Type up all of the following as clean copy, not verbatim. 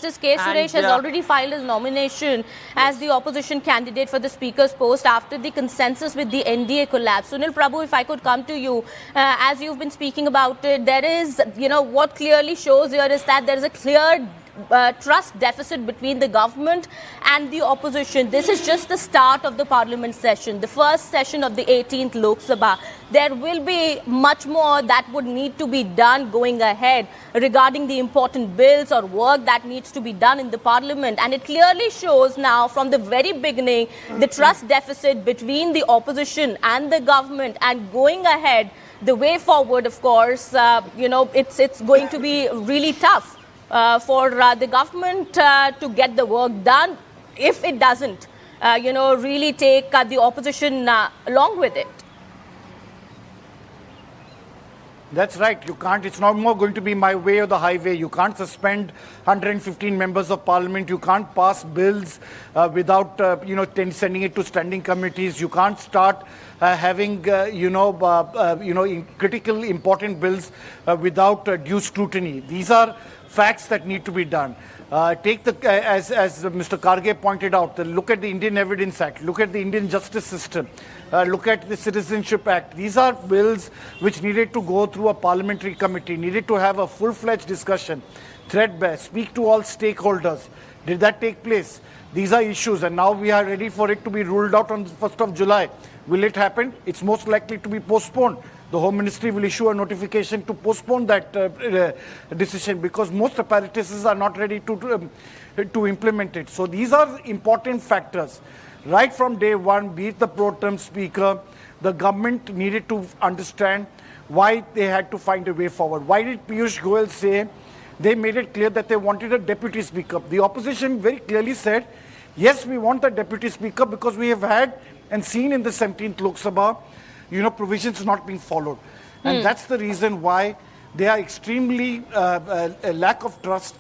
Justice K. Suresh has already filed his nomination as the opposition candidate for the Speaker's post after the consensus with the NDA collapse. Sunil Prabhu, if I could come to you, as you've been speaking about it, there is, what clearly shows here is that there is a clear trust deficit between the government and the opposition. This is just the start of the parliament session, the first session of the 18th Lok Sabha. There will be much more that would need to be done going ahead regarding the important bills or work that needs to be done in the parliament. And it clearly shows now from the very beginning the trust deficit between the opposition and the government. And going ahead, the way forward, of course, it's going to be really tough for the government to get the work done if it doesn't, really take the opposition along with it. That's right. You can't. It's not more going to be my way or the highway. You can't suspend 115 members of parliament. You can't pass bills without, sending it to standing committees. You can't start having, critical, important bills without due scrutiny. These are facts that need to be done. Take the, as Mr. Karge pointed out, look at the Indian Evidence Act, look at the Indian Justice System, look at the Citizenship Act. These are bills which needed to go through a parliamentary committee, needed to have a full-fledged discussion, threadbare, speak to all stakeholders. Did that take place? These are issues, and now we are ready for it to be ruled out on the 1st of July. Will it happen? It's most likely to be postponed. The Home Ministry will issue a notification to postpone that decision because most apparatuses are not ready to implement it. So these are important factors. Right from day one, be it the pro tem speaker, the government needed to understand why they had to find a way forward. Why did Piyush Goyal say they made it clear that they wanted a deputy speaker? The opposition very clearly said, yes, we want a deputy speaker because we have had and seen in the 17th Lok Sabha provisions not being followed. And that's the reason why there are extremely a lack of trust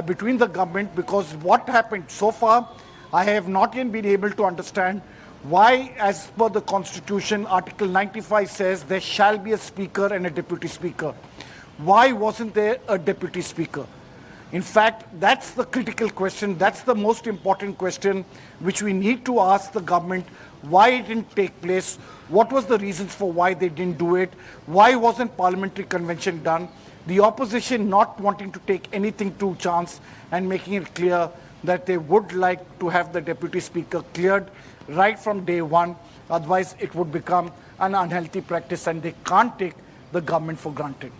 between the government, because what happened so far, I have not yet been able to understand why, as per the Constitution, Article 95 says there shall be a speaker and a deputy speaker. Why wasn't there a deputy speaker? In fact, that's the critical question. That's the most important question which we need to ask the government. Why it didn't take place? What was the reasons for why they didn't do it? Why wasn't parliamentary convention done? The opposition not wanting to take anything to chance and making it clear that they would like to have the deputy speaker cleared right from day one. Otherwise, it would become an unhealthy practice and they can't take the government for granted.